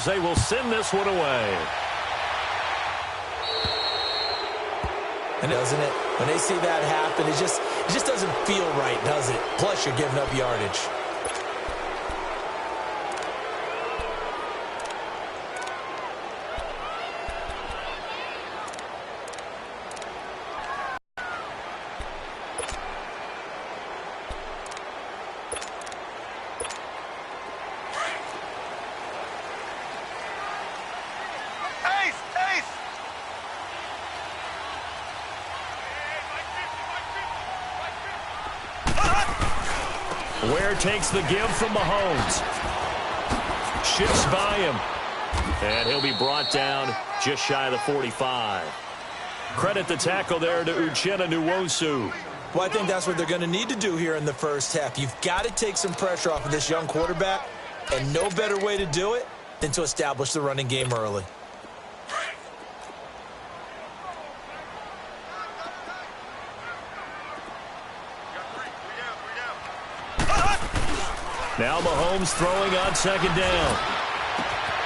as they will send this one away. And doesn't it? When they see that happen, it just doesn't feel right, does it? Plus, you're giving up yardage. Ware takes the give from Mahomes. Shifts by him. And he'll be brought down just shy of the 45. Credit the tackle there to Uchenna Nwosu. Well, I think that's what they're going to need to do here in the first half. You've got to take some pressure off of this young quarterback, and no better way to do it than to establish the running game early. Now Mahomes throwing on second down.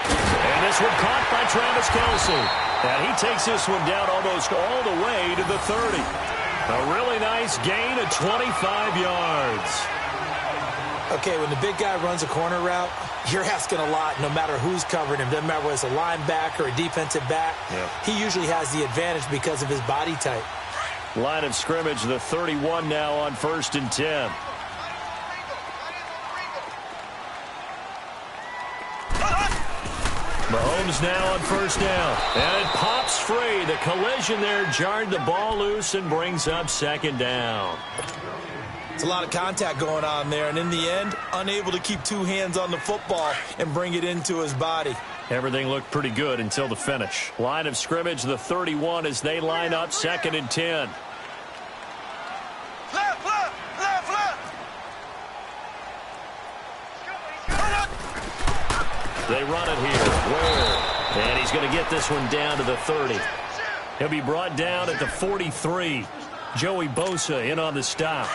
And this one caught by Travis Kelce. And he takes this one down almost all the way to the 30. A really nice gain of 25 yards. Okay, when the big guy runs a corner route, you're asking a lot no matter who's covering him. Doesn't matter whether it's a linebacker or a defensive back. Yeah. He usually has the advantage because of his body type. Line of scrimmage, the 31 now on 1st and 10. Mahomes now on first down. And it pops free. The collision there jarred the ball loose and brings up second down. It's a lot of contact going on there, and in the end, unable to keep two hands on the football and bring it into his body. Everything looked pretty good until the finish. Line of scrimmage, the 31 as they line up 2nd and 10. They run it here. Ware. And he's going to get this one down to the 30. He'll be brought down at the 43. Joey Bosa in on the stop.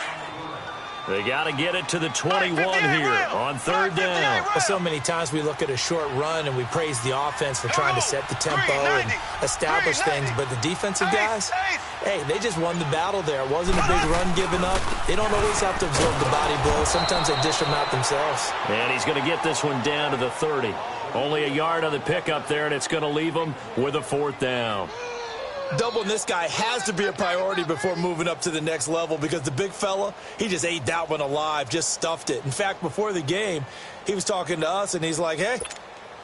They got to get it to the 21 here on 3rd down. Well, so many times we look at a short run and we praise the offense for trying to set the tempo and establish things, but the defensive guys, hey, they just won the battle there. It wasn't a big run given up. They don't always have to absorb the body blows. Sometimes they dish them out themselves. And he's going to get this one down to the 30. Only a yard on the pickup there, and it's going to leave him with a 4th down. Doubling this guy has to be a priority before moving up to the next level because the big fella, he just ate that one alive, just stuffed it. In fact, before the game, he was talking to us, and he's like, hey,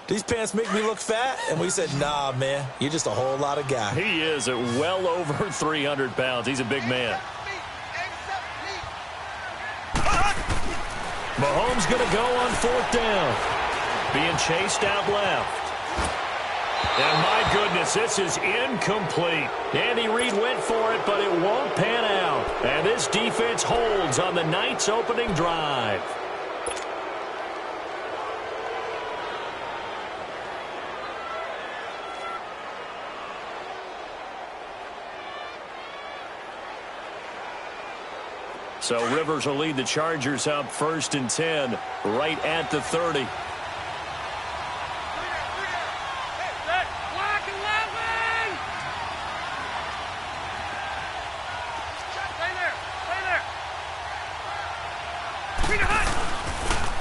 these pants make me look fat? And we said, nah, man, you're just a whole lot of guy. He is at well over 300 pounds. He's a big man. Mahomes going to go on 4th down. Being chased out left. And my goodness, this is incomplete. Andy Reid went for it, but it won't pan out. And this defense holds on the night's opening drive. So Rivers will lead the Chargers up 1st and 10, right at the 30.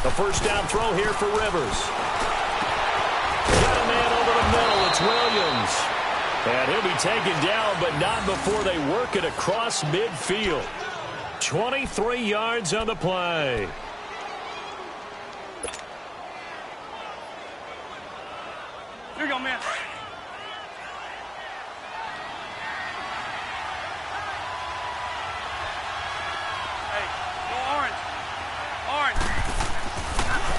A first down throw here for Rivers. Got a man over the middle. It's Williams. And he'll be taken down, but not before they work it across midfield. 23 yards on the play. Here you go, man.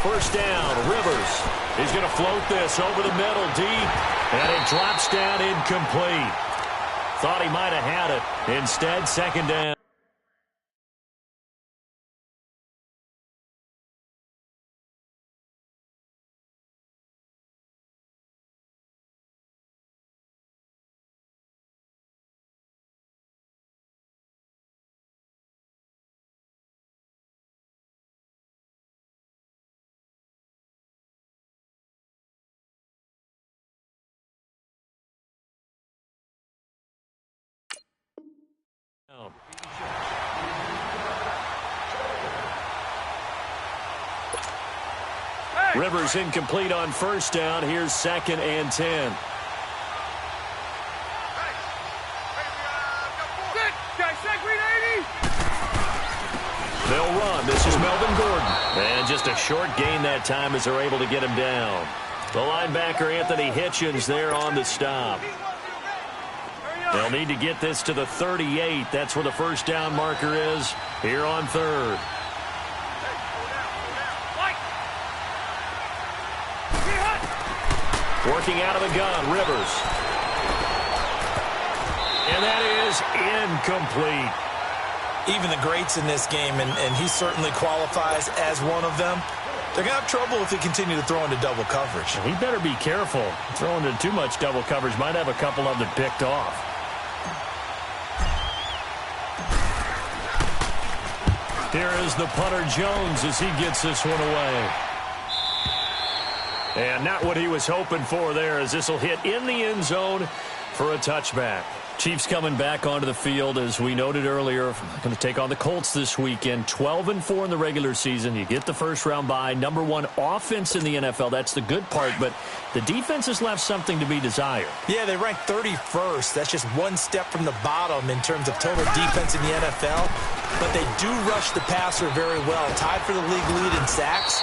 First down, Rivers. He's going to float this over the middle deep, and it drops down incomplete. Thought he might have had it. Instead, 2nd down. Rivers incomplete on first down. Here's 2nd and 10. They'll run. This is Melvin Gordon. And just a short gain that time as they're able to get him down. The linebacker, Anthony Hitchens, there on the stop. They'll need to get this to the 38. That's where the first down marker is here on 3rd. Working out of the gun, Rivers. And that is incomplete. Even the greats in this game, and he certainly qualifies as one of them, they're going to have trouble if they continue to throw into double coverage. He better be careful. Throwing into too much double coverage might have a couple of them picked off. Here is the punter, Jones, as he gets this one away. And not what he was hoping for there, as this will hit in the end zone for a touchback. Chiefs coming back onto the field, as we noted earlier, going to take on the Colts this weekend. 12-4 in the regular season. You get the first-round bye. #1 offense in the NFL. That's the good part, but the defense has left something to be desired. Yeah, they rank 31st. That's just one step from the bottom in terms of total defense in the NFL. But they do rush the passer very well. Tied for the league lead in sacks.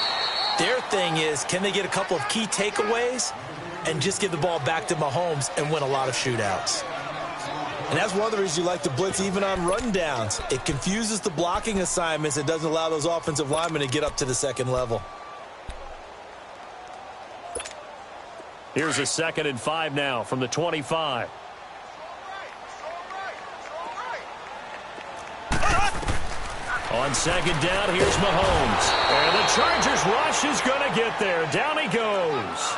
Their thing is, can they get a couple of key takeaways and just give the ball back to Mahomes and win a lot of shootouts? And that's one of the reasons you like to blitz even on rundowns. It confuses the blocking assignments. It doesn't allow those offensive linemen to get up to the second level. Here's a 2nd and 5 now from the 25. On 2nd down, here's Mahomes. And the Chargers rush is going to get there. Down he goes.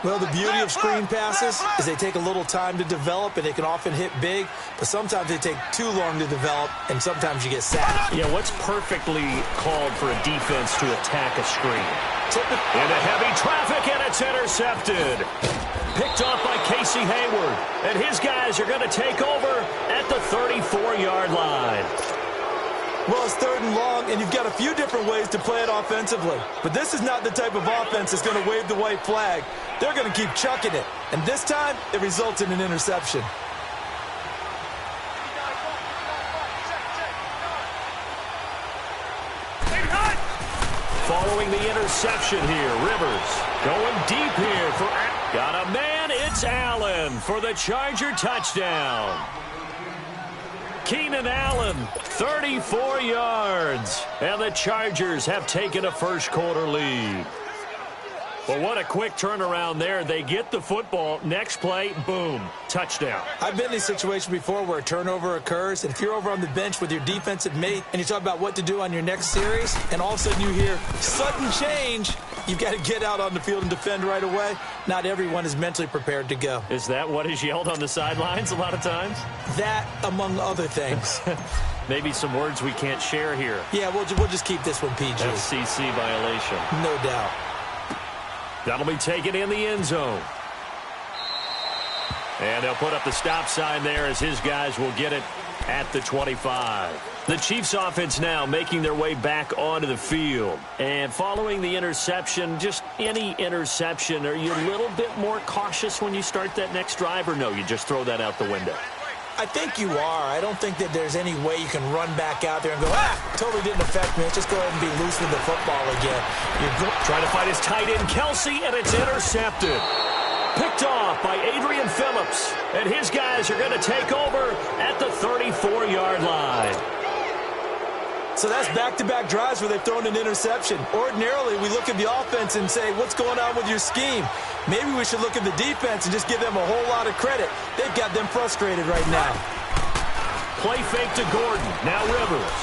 Well, the beauty of screen passes is they take a little time to develop, and they can often hit big, but sometimes they take too long to develop, and sometimes you get sacked. Yeah, what's perfectly called for a defense to attack a screen? Into heavy traffic, and it's intercepted. Picked off by Casey Hayward, and his guys are going to take over at the 34-yard line. Well, it's 3rd and long, and you've got a few different ways to play it offensively. But this is not the type of offense that's going to wave the white flag. They're going to keep chucking it. And this time, it results in an interception. Following the interception here, Rivers going deep here for... Got a man, it's Allen for the Charger touchdown. Keenan Allen, 34 yards. And the Chargers have taken a first-quarter lead. But what a quick turnaround there. They get the football. Next play, boom, touchdown. I've been in a situation before where a turnover occurs, and if you're over on the bench with your defensive mate and you talk about what to do on your next series, and all of a sudden you hear sudden change, you've got to get out on the field and defend right away. Not everyone is mentally prepared to go. Is that what is yelled on the sidelines a lot of times? That, among other things. Maybe some words we can't share here. Yeah, we'll just keep this one PG. FCC violation. No doubt. That'll be taken in the end zone. And they'll put up the stop sign there as his guys will get it at the 25. The Chiefs offense now making their way back onto the field. And following the interception, just any interception, are you a little bit more cautious when you start that next drive, or no, you just throw that out the window? I think you are. I don't think that there's any way you can run back out there and go, totally didn't affect me. Let's just go ahead and be loose with the football again. You're trying to find his tight end, Kelsey, and it's intercepted. Picked off by Adrian Phillips. And his guys are going to take over at the 34-yard line. So that's back-to-back drives where they've thrown an interception. Ordinarily, we look at the offense and say, what's going on with your scheme? Maybe we should look at the defense and just give them a whole lot of credit. They've got them frustrated right now. Play fake to Gordon. Now Rivers.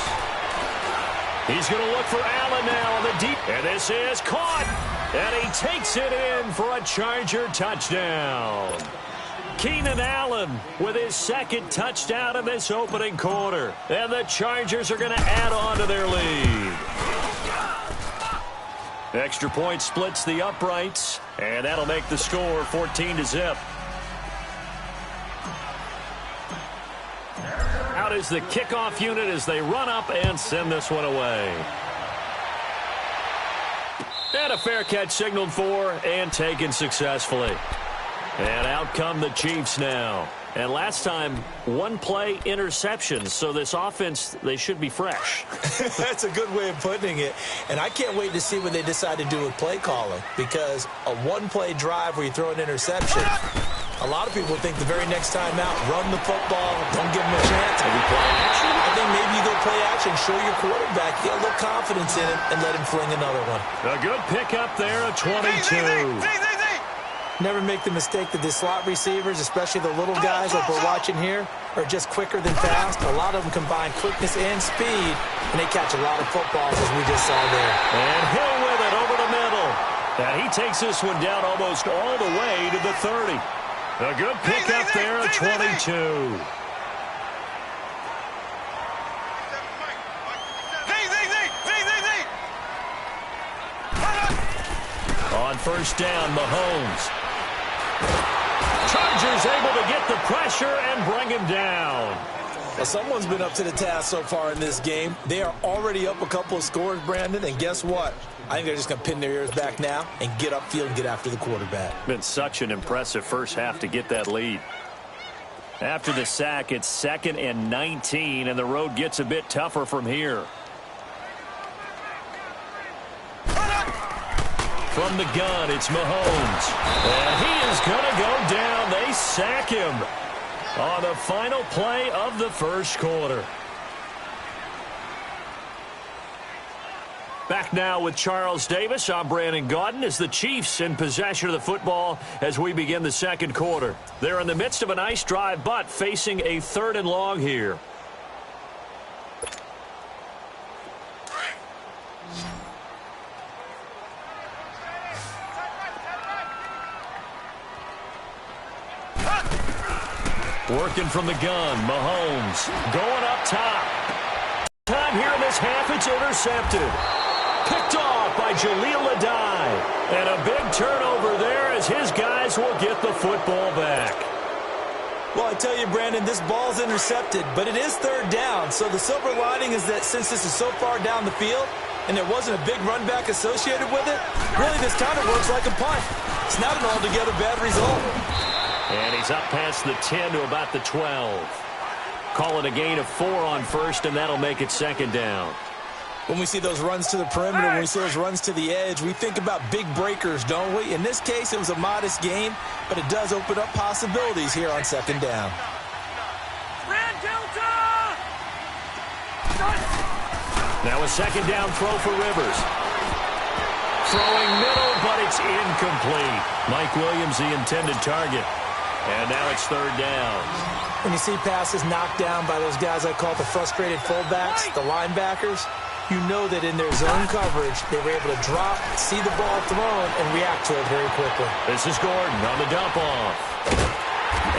He's going to look for Allen now on the deep. And this is caught. And he takes it in for a Charger touchdown. Keenan Allen with his 2nd touchdown in this opening quarter. And the Chargers are going to add on to their lead. Extra point splits the uprights, and that'll make the score 14-0. Out is the kickoff unit as they run up and send this one away. And a fair catch signaled for and taken successfully. And out come the Chiefs now. And last time, one-play interception. So this offense, they should be fresh. That's a good way of putting it. And I can't wait to see what they decide to do with play calling. Because a one-play drive where you throw an interception, a lot of people think the very next time out, run the football, don't give them a chance. Maybe play action? I think maybe you go play action, show your quarterback, get a little confidence in him, and let him fling another one. A good pickup there, a 22. Never make the mistake that the slot receivers, especially the little guys like we're watching here, are just quicker than fast. A lot of them combine quickness and speed, and they catch a lot of footballs, as we just saw there. And Hill with it over the middle. And he takes this one down almost all the way to the 30. A good pickup there, a 22. On first down, Mahomes. Chargers able to get the pressure and bring him down. Well, someone's been up to the task so far in this game. They are already up a couple of scores, Brandon, and guess what? I think they're just going to pin their ears back now and get upfield and get after the quarterback. Been such an impressive first half to get that lead. After the sack, it's 2nd and 19, and the road gets a bit tougher from here. From the gun, it's Mahomes. And he is going to go down. They sack him on the final play of the first quarter. Back now with Charles Davis. I'm Brandon Gaudin as the Chiefs in possession of the football as we begin the second quarter. They're in the midst of a nice drive, but facing a 3rd and long here. Working from the gun, Mahomes going up top. Time here in this half, it's intercepted. Picked off by Jaleel Adai. And a big turnover there as his guys will get the football back. Well, I tell you, Brandon, this ball's intercepted, but it is 3rd down. So the silver lining is that since this is so far down the field and there wasn't a big run back associated with it, really this kind of works like a punt. It's not an altogether bad result. And he's up past the 10 to about the 12. Call it a gain of 4 on first, and that'll make it 2nd down. When we see those runs to the perimeter, when we see those runs to the edge, we think about big breakers, don't we? In this case, it was a modest game, but it does open up possibilities here on 2nd down. Now a 2nd down throw for Rivers. Throwing middle, but it's incomplete. Mike Williams, the intended target. And now it's 3rd down. When you see passes knocked down by those guys I call the frustrated fullbacks, the linebackers, you know that in their zone coverage, they were able to drop, see the ball thrown, and react to it very quickly. This is Gordon on the dump off.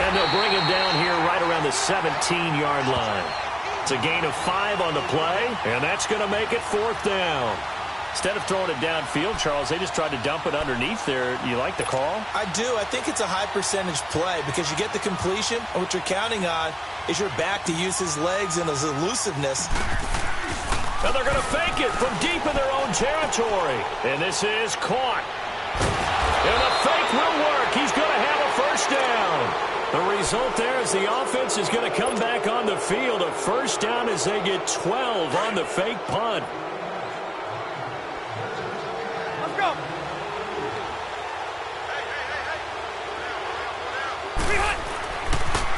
And they'll bring him down here right around the 17-yard line. It's a gain of 5 on the play, and that's going to make it 4th down. Instead of throwing it downfield, Charles, they just tried to dump it underneath there. You like the call? I do. I think it's a high percentage play because you get the completion, and what you're counting on is your back to use his legs and his elusiveness. And they're going to fake it from deep in their own territory. And this is caught. And the fake will work. He's going to have a first down. The result there is the offense is going to come back on the field. A first down as they get 12 on the fake punt.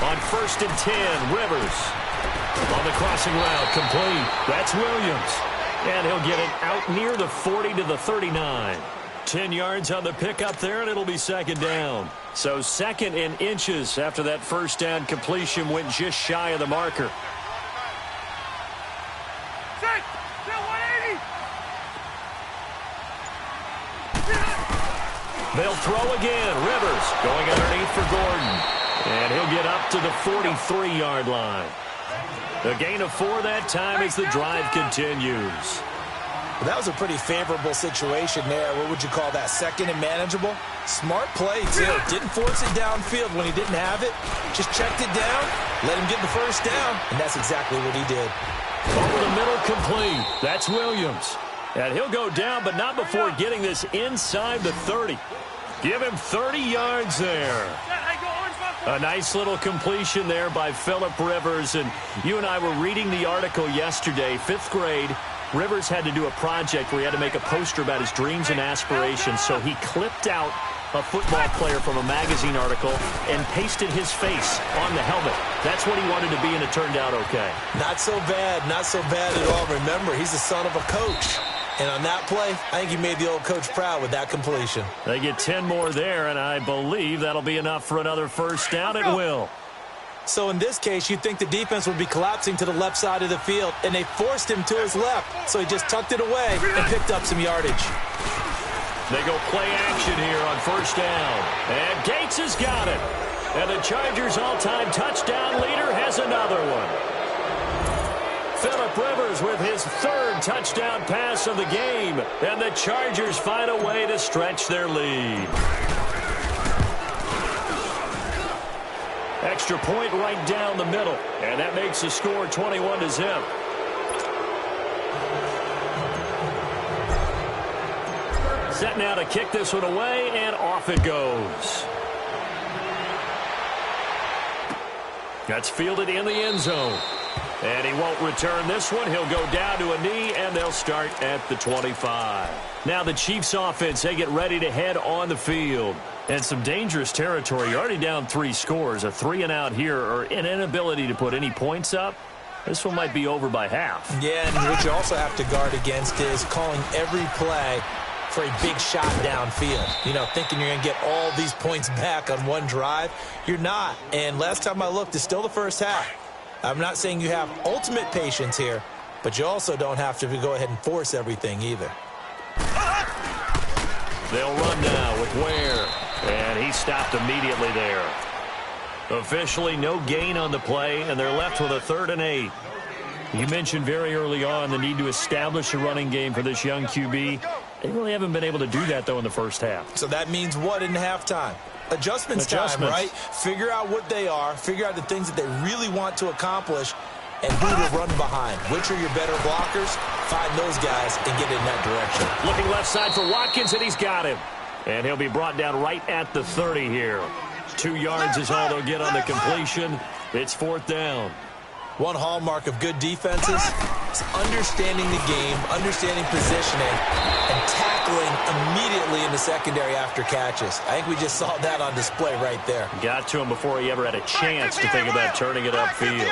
On 1st and 10, Rivers. On the crossing route, complete. That's Williams. And he'll get it out near the 40 to the 39. 10 yards on the pickup there, and it'll be 2nd down. So 2nd and inches after that first down completion went just shy of the marker. They'll throw again. Rivers going underneath for Gordon. And he'll get up to the 43-yard line. A gain of 4 that time as the drive continues. Well, that was a pretty favorable situation there. What would you call that? 2nd and manageable? Smart play, too. Didn't force it downfield when he didn't have it. Just checked it down, let him get the first down, and that's exactly what he did. Over the middle, complete. That's Williams. And he'll go down, but not before getting this inside the 30. Give him 30 yards there. A nice little completion there by Philip Rivers. And you and I were reading the article yesterday, 5th grade. Rivers had to do a project where he had to make a poster about his dreams and aspirations. So he clipped out a football player from a magazine article and pasted his face on the helmet. That's what he wanted to be, and it turned out okay. Not so bad at all. Remember, he's the son of a coach. And on that play, I think he made the old coach proud with that completion. They get 10 more there, and I believe that'll be enough for another first down. It will. So in this case, you'd think the defense would be collapsing to the left side of the field, and they forced him to his left. So he just tucked it away and picked up some yardage. They go play action here on first down. And Gates has got it. And the Chargers' all-time touchdown leader has another one. Philip Rivers with his 3rd touchdown pass of the game. And the Chargers find a way to stretch their lead. Extra point right down the middle. And that makes the score 21-0. Set now to kick this one away, and off it goes. That's fielded in the end zone. And he won't return this one. He'll go down to a knee, and they'll start at the 25. Now the Chiefs offense, they get ready to head on the field. And some dangerous territory. You're already down 3 scores. A 3-and-out here, or an inability to put any points up. This one might be over by half. Yeah, and what you also have to guard against is calling every play for a big shot downfield. You know, thinking you're going to get all these points back on one drive. You're not. And last time I looked, it's still the first half. I'm not saying you have ultimate patience here, but you also don't have to go ahead and force everything either. They'll run now with Ware. And he stopped immediately there. Officially no gain on the play, and they're left with a 3rd and 8. You mentioned very early on the need to establish a running game for this young QB. They really haven't been able to do that, though, in the first half. So that means what in halftime? Adjustments time, right? Figure out what they are, figure out the things that they really want to accomplish, and who to run behind. Which are your better blockers? Find those guys and get in that direction. Looking left side for Watkins, and he's got him. And he'll be brought down right at the 30 here. 2 yards is all they'll get on the completion. It's 4th down. One hallmark of good defenses is understanding the game, understanding positioning, and tackling immediately in the secondary after catches. I think we just saw that on display right there. Got to him before he ever had a chance to think about turning it upfield.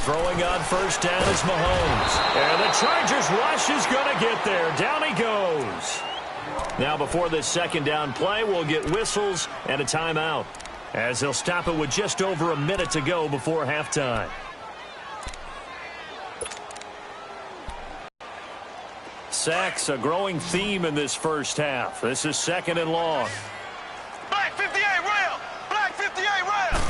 Throwing on first down is Mahomes. And the Chargers rush is going to get there. Down he goes. Now before this 2nd down play, we'll get whistles and a timeout, as they'll stop it with just over a minute to go before halftime. Sacks, a growing theme in this first half. This is 2nd and long. Black 58 rail! Black 58 rail!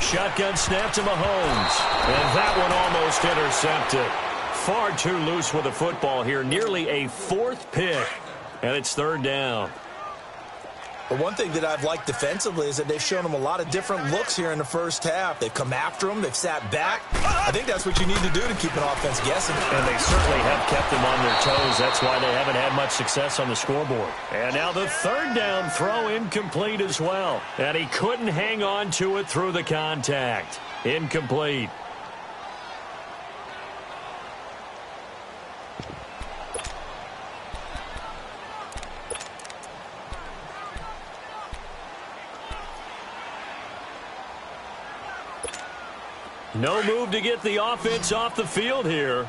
Shotgun snap to Mahomes. And that one almost intercepted. Far too loose with the football here. Nearly a 4th pick. And it's 3rd down. But one thing that I've liked defensively is that they've shown them a lot of different looks here in the first half. They've come after them. They've sat back. I think that's what you need to do to keep an offense guessing. And they certainly have kept them on their toes. That's why they haven't had much success on the scoreboard. And now the 3rd down throw incomplete as well. And he couldn't hang on to it through the contact. Incomplete. No move to get the offense off the field here.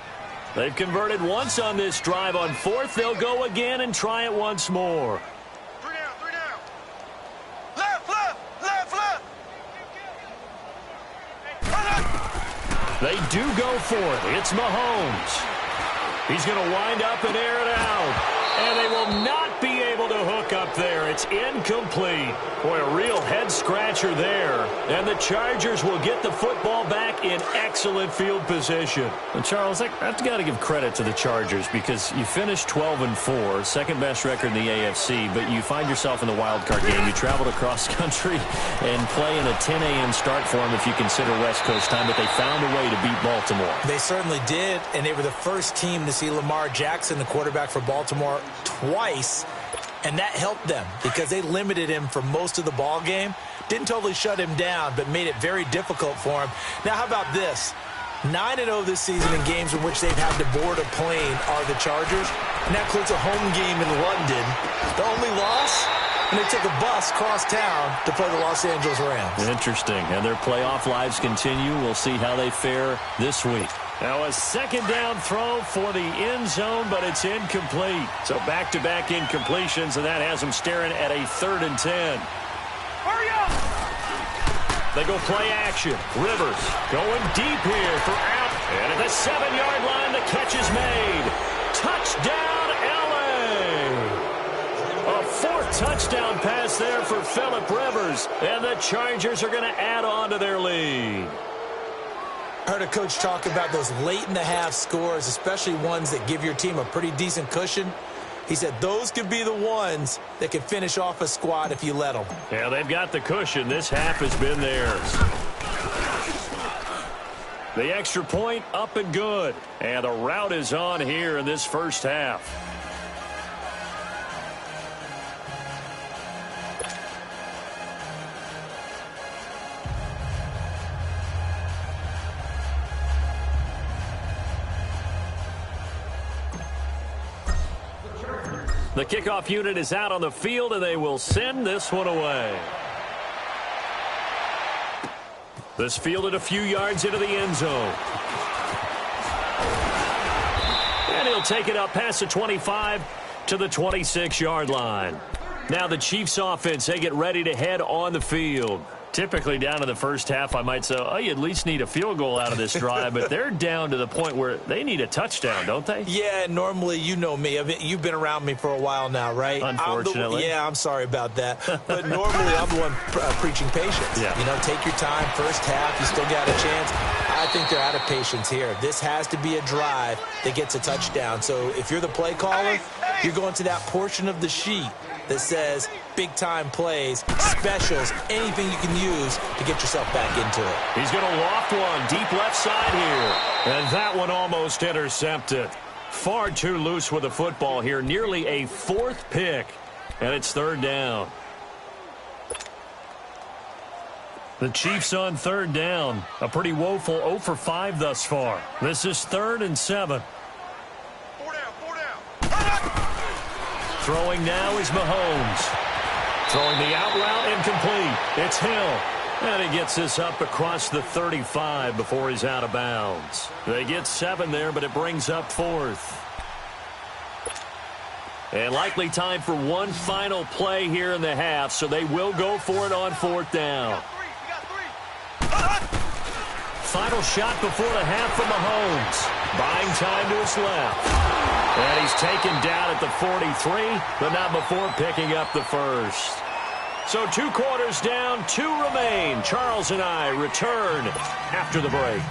They've converted once on this drive. On 4th, they'll go again and try it once more. 3 down, 3 down. Left, left, left, left. They do go for it. It's Mahomes. He's going to wind up and air it out. And they will not be able to hook up there. It's incomplete. Boy, a real head-scratcher there. And the Chargers will get the football back in excellent field position. And Charles, I've got to give credit to the Chargers because you finished 12-4, second-best record in the AFC, but you find yourself in the wild card game. You traveled across country and play in a 10 a.m. start for them if you consider West Coast time, but they found a way to beat Baltimore. They certainly did, and they were the first team to see Lamar Jackson, the quarterback for Baltimore, twice, and that helped them because they limited him for most of the ball game. Didn't totally shut him down, but made it very difficult for him. Now, how about this? 9-0 this season in games in which they've had to board a plane are the Chargers, and that includes a home game in London. The only loss, and they took a bus cross town to play the Los Angeles Rams. Interesting, and their playoff lives continue. We'll see how they fare this week. Now a second down throw for the end zone, but it's incomplete. So back-to-back incompletions, and that has them staring at a 3rd and 10. Hurry up! They go play action. Rivers going deep here for out. And at the 7-yard line, the catch is made. Touchdown, L.A. A 4th touchdown pass there for Phillip Rivers. And the Chargers are going to add on to their lead. I heard a coach talk about those late-in-the-half scores, especially ones that give your team a pretty decent cushion. He said those could be the ones that can finish off a squad if you let them. Yeah, they've got the cushion. This half has been theirs. The extra point up and good. And the route is on here in this first half. The kickoff unit is out on the field, and they will send this one away. This fielded a few yards into the end zone. And he'll take it up past the 25 to the 26-yard line. Now the Chiefs offense, they get ready to head on the field. Typically down in the first half, I might say, oh, you at least need a field goal out of this drive, but they're down to the point where they need a touchdown, don't they? Yeah, normally, you know me. You've been around me for a while now, right? Unfortunately. I'm sorry about that. But normally, I'm the one preaching patience. Yeah. You know, take your time. First half, you still got a chance. I think they're out of patience here. This has to be a drive that gets a touchdown. So if you're the play caller, you're going to that portion of the sheet that says big-time plays, specials, anything you can use to get yourself back into it. He's going to loft one deep left side here. And that one almost intercepted. Far too loose with the football here. Nearly a 4th pick. And it's 3rd down. The Chiefs on 3rd down. A pretty woeful 0 for 5 thus far. This is 3rd and 7. 4 down. Throwing now is Mahomes. Throwing the out route incomplete. It's Hill. And he gets this up across the 35 before he's out of bounds. They get 7 there, but it brings up 4th. And likely time for one final play here in the half, so they will go for it on 4th down. We got 3. Final shot before the half from Mahomes. Buying time to his left. And he's taken down at the 43, but not before picking up the first. So 2 quarters down, 2 remain. Charles and I return after the break.